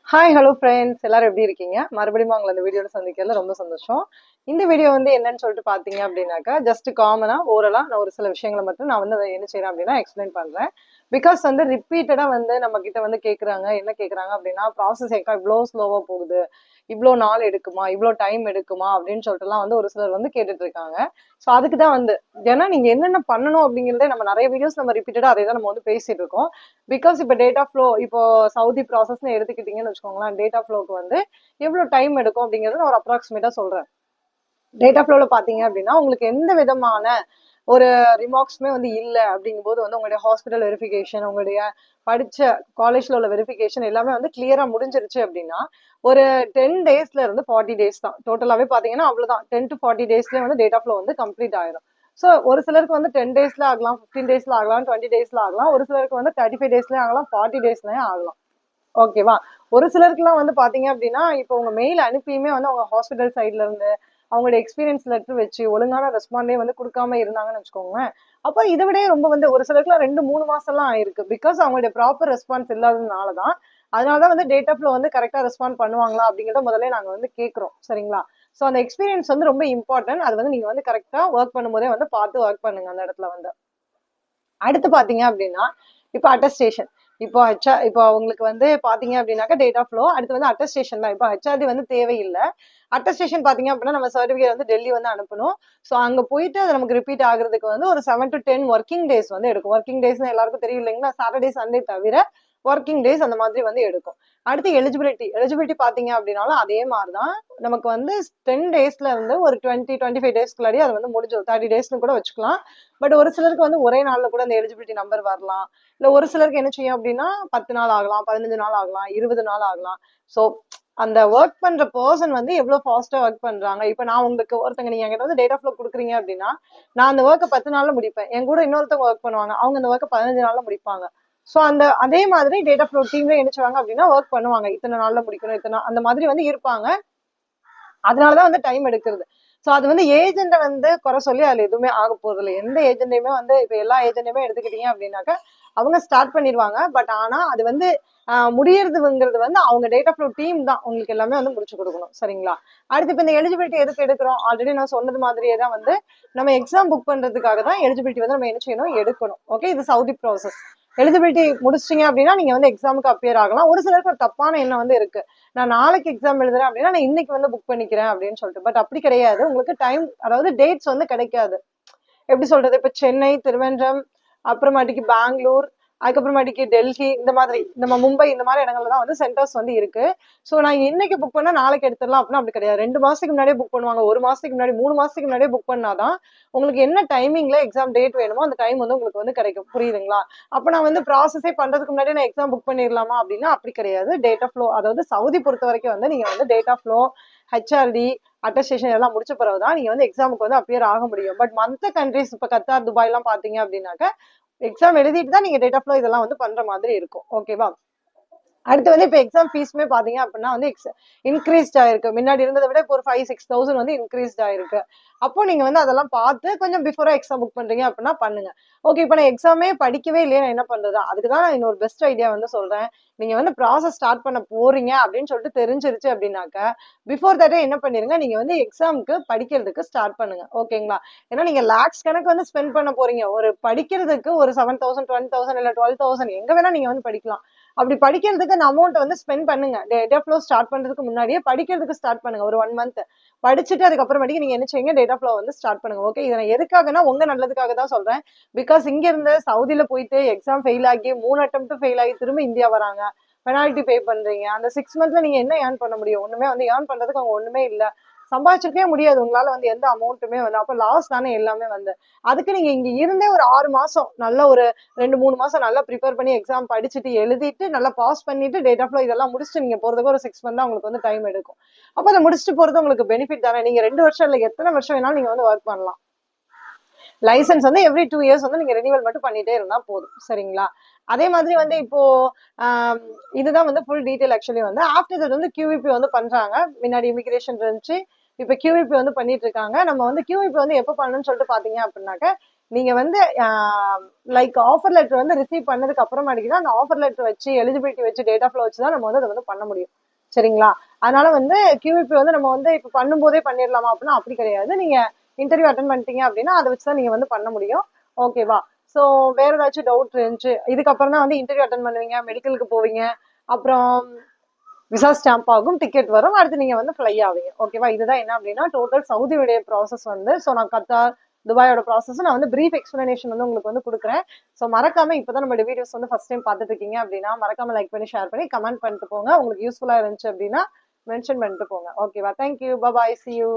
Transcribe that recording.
Hi hello friends, எல்லாரும் எப்படி இருக்கீங்க? மறுபடியும் உங்களை இந்த வீடியோல சந்திக்கிறதுல ரொம்ப சந்தோஷம். இந்த வீடியோ வந்து என்னன்னு சொல்லிட்டு பார்த்தீங்க அப்படின்னாக்கா, ஜஸ்ட் காமனா ஓரலா நான் ஒரு சில விஷயங்களை மட்டும் நான் வந்து அதை என்ன செய்றேன் அப்படின்னா எக்ஸ்பிளைன் பண்றேன். பிகாஸ் வந்து ரிப்பீட்டடா வந்து நம்ம கிட்ட வந்து கேட்குறாங்க. என்ன கேட்குறாங்க அப்படின்னா, ப்ராசஸ் ஏக்கா இவ்வளோ ஸ்லோவா போகுது, இவ்வளோ நாள் எடுக்குமா, இவ்வளோ டைம் எடுக்குமா அப்படின்னு சொல்லிட்டுலாம் வந்து ஒரு சிலர் வந்து கேட்டுட்டு இருக்காங்க. ஸோ அதுக்கு தான் வந்து ஏன்னா நீங்க என்னென்ன பண்ணணும் அப்படிங்கிறதே நம்ம நிறைய வீடியோஸ் நம்ம ரிப்பீட்டடா அதை தான் நம்ம வந்து பேசிட்டு இருக்கோம். பிகாஸ் இப்போ டேட்டா ஃப்ளோ இப்போ சவுதி ப்ராசஸ்னு எடுத்துக்கிட்டீங்கன்னு வச்சுக்கோங்களேன், டேட்டா ஃப்ளோக்கு வந்து எவ்வளோ டைம் எடுக்கும் அப்படிங்கறத நான் ஒரு அப்ராக்சிமேட்டா சொல்றேன். டேட்டா ஃப்ளோல பாத்தீங்க அப்படின்னா உங்களுக்கு எந்த விதமான ஒரு ரிமார்க்ஸுமே வந்து இல்லை அப்படிங்கும்போது வந்து உங்களுடைய ஹாஸ்பிட்டல் வெரிஃபிகேஷன், உங்களுடைய படிச்ச காலேஜ்ல உள்ள வெரிஃபிகேஷன் எல்லாமே வந்து கிளியரா முடிஞ்சிருச்சு அப்படின்னா ஒரு 10 டேஸ்ல இருந்து 40 டேஸ் தான் டோட்டலாவே பாத்தீங்கன்னா. அவ்வளவுதான், 10 to 40 டேஸ்லயே வந்து டேட்டா ஃப்ளோ வந்து கம்ப்ளீட் ஆயிரும். ஸோ ஒரு சிலருக்கு வந்து 10 டேஸ்ல ஆகலாம், 15 டேஸ்ல ஆகலாம், 20 டேஸ்ல ஆகலாம், ஒரு சிலருக்கு வந்து 35 டேஸ்லயும் ஆகலாம், 40 டேஸ்லயும் ஆகலாம். ஓகேவா? ஒரு சிலருக்குலாம் வந்து பாத்தீங்க அப்படின்னா, இப்போ உங்க மெயில் அனுப்பியுமே வந்து அவங்க ஹாஸ்பிட்டல் சைட்ல இருந்து அவங்களோட எக்ஸ்பீரியன்ஸ் லெட்டர் வச்சு ஒழுங்கான ரெஸ்பாண்டே வந்து கொடுக்காம இருந்தாங்கன்னு வச்சுக்கோங்களேன். அப்போ இதை விட ரொம்ப வந்து ஒரு சிலருக்குலாம் 2-3 மாசம்லாம் ஆயிருக்கு. பிகாஸ் அவங்களுடைய ப்ராப்பர் ரெஸ்பான்ஸ் இல்லாததுனால தான். அதனால தான் வந்து டேட்டா ஃப்ளோ வந்து கரெக்டா ரெஸ்பாண்ட் பண்ணுவாங்களா அப்படிங்கிறத முதல்ல நாங்க வந்து கேட்குறோம். சரிங்களா? ஸோ அந்த எக்ஸ்பீரியன்ஸ் வந்து ரொம்ப இம்பார்ட்டன்ட். அது வந்து நீங்க வந்து கரெக்டா ஒர்க் பண்ணும்போதே வந்து பார்த்து ஒர்க் பண்ணுங்க அந்த இடத்துல வந்து. அடுத்து பாத்தீங்க அப்படின்னா இப்போ அட்டஸ்டேஷன். இப்போ உங்களுக்கு வந்து பாத்தீங்க அப்படின்னாக்கா டேட்டா ஃப்ளோ அடுத்து வந்து அட்டஸ்டேஷன் தான். இப்போ ஹெச்ஆர்டி வந்து தேவையில்லை. அட்டஸ்டேஷன் பாத்தீங்க அப்படின்னா நம்ம சர்டிபிகேட் வந்து டெல்லி வந்து அனுப்பணும். ஸோ அங்க போயிட்டு அது நமக்கு ரிப்பீட் ஆகுறதுக்கு வந்து ஒரு 7 to 10 ஒர்க்கிங் டேஸ் வந்து எடுக்கும். ஒர்க்கிங் டேஸ்னு எல்லாருக்கும் தெரியும் இல்லைங்களா? சாட்டர்டே சண்டே தவிர ஒர்க்கிங் டேஸ் அந்த மாதிரி வந்து எடுக்கும். அடுத்து எலிஜிபிலிட்டி பாத்தீங்க அப்படின்னாலும் அதே மாதிரிதான். நமக்கு வந்து 10 டேஸ்ல இருந்து ஒரு 20-25 டேஸ்க்குள்ளாடி அது வந்து முடிஞ்சிடும். 30 டேஸ்னு கூட வச்சுக்கலாம். பட் ஒரு சிலருக்கு வந்து ஒரே நாள்ல கூட அந்த எலிஜிபிலிட்டி நம்பர் வரலாம். இல்ல ஒரு சிலருக்கு என்ன செய்யும் அப்படின்னா 10 நாள் ஆகலாம், 15 நாள் ஆகலாம், 20 நாள் ஆகலாம். ஸோ அந்த ஒர்க் பண்ற பர்சன் வந்து எவ்வளவு ஃபாஸ்டா ஒர்க் பண்றாங்க. இப்ப நான் உங்களுக்கு ஒருத்தங்க நீங்க என்கிட்ட வந்து டேட்டா ஃப்ளோ கொடுக்குறீங்க அப்படின்னா நான் அந்த ஒர்க்கை 10 நாள்ல முடிப்பேன். என் கூட இன்னொருத்தவங்க ஒர்க் பண்ணுவாங்க, அவங்க அந்த ஒர்க்கை 15 நாள்ல முடிப்பாங்க. ஸோ அந்த அதே மாதிரி டேட்டா ஃப்ளோ டீம்ல என்ன செய்வாங்க அப்படின்னா ஒர்க் பண்ணுவாங்க. இத்தனை நாள்ல முடிக்கணும், இத்தனை அந்த மாதிரி வந்து இருப்பாங்க. அதனாலதான் வந்து டைம் எடுக்கிறது. சோ அது வந்து ஏஜென்ட வந்து குறை சொல்லி அதுல எதுவுமே ஆக போறது இல்லை. எந்த ஏஜென்டையுமே வந்து இப்ப எல்லா ஏஜென்டையுமே எடுத்துக்கிட்டீங்க அப்படின்னாக்கா அவங்க ஸ்டார்ட் பண்ணிடுவாங்க. பட் ஆனா அது வந்து முடியறதுங்கிறது வந்து அவங்க டேட்டா ஃப்ளோ டீம் தான் உங்களுக்கு எல்லாமே வந்து முடிச்சு கொடுக்கணும். சரிங்களா? அடுத்து இப்ப இந்த எலிஜிபிலிட்டி எதுக்கு எடுக்கிறோம்? ஆல்ரெடி நான் சொன்னது மாதிரியே தான் வந்து நம்ம எக்ஸாம் புக் பண்றதுக்காக தான் எலிஜிபிலிட்டி வந்து நம்ம என்ன செய்யணும், எடுக்கணும். ஓகே, இது சவுதி ப்ராசஸ். எலிஜிபிலிட்டி முடிச்சிட்டீங்க அப்படின்னா நீங்க வந்து எக்ஸாமுக்கு அப்பியர் ஆகலாம். ஒரு சிலருக்கு ஒரு தப்பான எண்ணம் வந்து இருக்கு. நான் நாளைக்கு எக்ஸாம் எழுதுறேன் அப்படின்னா நான் இன்னைக்கு வந்து புக் பண்ணிக்கிறேன் அப்படின்னு சொல்லிட்டு. பட் அப்படி கிடையாது. உங்களுக்கு டைம் அதாவது டேட்ஸ் வந்து கிடைக்காது. எப்படி சொல்றது, இப்ப சென்னை, திருவனந்தபுரம், அப்புறமாட்டிக்கு பெங்களூர், அதுக்கப்புறமாட்டிக்கு டெல்லி, இந்த மாதிரி நம்ம மும்பை இந்த மாதிரி இடங்கள்ல தான் வந்து சென்டர்ஸ் வந்து இருக்கு. ஸோ நான் இன்னைக்கு புக் பண்ணா நாளைக்கு எடுத்துடலாம் அப்படின்னா அப்படி கிடையாது. 2 மாசத்துக்கு முன்னாடியே புக் பண்ணுவாங்க, 1 மாசத்துக்கு முன்னாடி, 3 மாசத்துக்கு முன்னாடியே புக் பண்ணாதான் உங்களுக்கு என்ன டைமிங்ல எக்ஸாம் டேட் வேணுமோ அந்த டைம் வந்து உங்களுக்கு வந்து கிடைக்கும். புரியுதுங்களா? அப்ப நான் வந்து ப்ராசஸே பண்றதுக்கு முன்னாடி நான் எக்ஸாம் புக் பண்ணிடலாமா அப்படின்னா அப்படி கிடையாது. டேட்டா ஃப்ளோ அதாவது சவுதி பொறுத்த வரைக்கும் வந்து நீங்க வந்து டேட்டா ஃப்ளோ, ஹெச்ஆர்டி, அட்டஸ்டேஷன் எல்லாம் முடிச்ச பிறகுதான் நீங்க வந்து எக்ஸாமுக்கு வந்து அப்பியர் ஆக முடியும். பட் மத்த கண்ட்ரிஸ் இப்ப கத்தார், துபாய் எல்லாம் பாத்தீங்க அப்படின்னாக்க எக்ஸாம் எழுதிட்டு தான் நீங்க டேட்டா ஃப்ளோ இதெல்லாம் வந்து பண்ற மாதிரி இருக்கும். ஓகேவா? அடுத்து வந்து இப்ப எக்ஸாம் ஃபீஸ்மே பாத்தீங்க அப்படின்னா வந்து இன்க்ரீஸ்ட் ஆயிருக்கு. முன்னாடி இருந்ததை விட இப்போ ஒரு 5-6,000 வந்து இன்க்ரீஸ்ட் ஆயிருக்கு. அப்போ நீங்க வந்து அதெல்லாம் பார்த்து கொஞ்சம் பிஃபோரா எக்ஸாம் புக் பண்றீங்க அப்படின்னா பண்ணுங்க. ஓகே, இப்ப நான் எக்ஸாமே படிக்கவே இல்லையே, நான் என்ன பண்றது? அதுக்குதான் நான் இன்னொரு பெஸ்ட் ஐடியா வந்து சொல்றேன். நீங்க வந்து ப்ராசஸ் ஸ்டார்ட் பண்ண போறீங்க அப்படின்னு சொல்லிட்டு தெரிஞ்சிருச்சு அப்படின்னாக்க பிஃபோர் தட்டே என்ன பண்ணிருங்க, நீங்க வந்து எக்ஸாமுக்கு படிக்கிறதுக்கு ஸ்டார்ட் பண்ணுங்க. ஓகேங்களா? ஏன்னா நீங்க லேக்ஸ் கணக்கு வந்து ஸ்பெண்ட் பண்ண போறீங்க. ஒரு படிக்கிறதுக்கு ஒரு 7,000, 20,000 இல்ல 12,000 எங்க வேணா நீங்க வந்து படிக்கலாம். அப்படி படிக்கிறதுக்கு அந்த அமௌண்ட் வந்து ஸ்பெண்ட் பண்ணுங்க. டேட்டா ஃப்ளோ ஸ்டார்ட் பண்றதுக்கு முன்னாடியே படிக்கிறதுக்கு ஸ்டார்ட் பண்ணுங்க. ஒரு 1 மந்த் படிச்சுட்டு அதுக்கப்புறமேட்டுக்கு நீங்க என்ன செய்யுங்க, டேட்டா ஃப்ளோ வந்து ஸ்டார்ட் பண்ணுங்க. ஓகே, இதை நான் எதுக்காகனா உங்க நல்லதுக்காக தான் சொல்றேன். பிகாஸ் இங்க இருந்து சவுதியில போயிட்டு எக்ஸாம் ஃபெயில் ஆகி 3 அட்டெம்ப்ட் ஃபெயில் ஆகி திரும்ப இந்தியா வராங்க, பெனால்ட்டி பே பண்றீங்க. அந்த 6 மந்த்ல நீங்க என்ன ஏர்ன் பண்ண முடியும்? ஒண்ணுமே வந்து ஏர்ன் பண்றதுக்கு அவங்க ஒண்ணுமே இல்ல. சம்பாதிச்சிருக்கவே முடியாது உங்களால வந்து எந்த அமௌண்ட்டுமே வந்து. அப்ப லாஸ் தானே எல்லாமே வந்து. அதுக்கு நீங்க இங்க இருந்தே ஒரு 6 மாசம் நல்ல ஒரு 2-3 மாசம் நல்லா ப்ரிப்பேர் பண்ணி எக்ஸாம் படிச்சுட்டு எழுதிட்டு நல்லா பாஸ் பண்ணிட்டு டேட்டா ஃப்ளோ இதெல்லாம் முடிச்சுட்டு நீங்க போறதுக்கு ஒரு 6 மந்த் தான் உங்களுக்கு வந்து டைம் எடுக்கும். அப்ப அதை முடிச்சுட்டு போறது உங்களுக்கு பெனிஃபிட் தானே. நீங்க 2 வருஷம் இல்லை எத்தனை வருஷம் வேணாலும் நீங்க வந்து ஒர்க் பண்ணலாம். லைசன்ஸ் வந்து எவ்ரி 2 இயர்ஸ் வந்து நீங்க ரெனிவல் மட்டும் பண்ணிட்டே இருந்தா போதும். சரிங்களா? அதே மாதிரி வந்து இப்போ இதுதான் வந்து ஃபுல் டீடைல். ஆக்சுவலி வந்து ஆஃப்டர் தட் வந்து QVP வந்து பண்றாங்க. முன்னாடி இமிகிரேஷன் இருந்துச்சு, இப்ப QVP வந்து பண்ணிட்டு இருக்காங்க. நம்ம வந்து QVP வந்து எப்ப பண்ணணும்னு சொல்லிட்டு பாத்தீங்க அப்படின்னாக்க நீங்க வந்து லைக் ஆஃபர் லெட்டர் வந்து ரிசீவ் பண்ணதுக்கு அப்புறமாட்டிக்கு தான் அந்த ஆஃபர் லெட்டர் வச்சு எலிஜிபிலிட்டி வச்சு டேட் ஆஃப் வச்சு தான் நம்ம வந்து அதை வந்து பண்ண முடியும். சரிங்களா? அதனால வந்து QVP வந்து நம்ம வந்து இப்போ பண்ணும்போதே பண்ணிடலாமா அப்படின்னா அப்படி கிடையாது. நீங்க இன்டர்வியூ அட்டன் பண்ணிட்டீங்க அப்படின்னா அதை வச்சு தான் நீங்க வந்து பண்ண முடியும். ஓகேவா? ஸோ வேற ஏதாச்சும் டவுட் இருந்துச்சு, இதுக்கப்புறம் தான் வந்து இன்டர்வியூ அட்டன் பண்ணுவீங்க, மெடிக்கலுக்கு போவீங்க, அப்புறம் விசா ஸ்டாம்ப் ஆகும், டிக்கெட் வரும், அடுத்து நீங்க வந்து ஃப்ளை ஆவீங்க. ஓகேவா? இதுதான் என்ன அப்படின்னா டோட்டல் சவுதியுடைய ப்ராசஸ் வந்து. ஸோ நான் கத்தார் துபாயோட ப்ராசஸ் நான் வந்து பிரீஃப் எக்ஸ்பிளனேஷன் வந்து உங்களுக்கு வந்து கொடுக்குறேன். ஸோ மறக்காம இப்பதான் நம்ம வீடியோஸ் வந்து ஃபர்ஸ்ட் டைம் பார்த்துட்டு இருக்கீங்க அப்படின்னா மறக்காம லைக் பண்ணி ஷேர் பண்ணி கமெண்ட் பண்ணிட்டு போங்க. உங்களுக்கு யூஸ்ஃபுல்லா இருந்துச்சு அப்படின்னா மென்ஷன் பண்ணிட்டு போங்க. ஓகேவா? Thank you, bye, see you.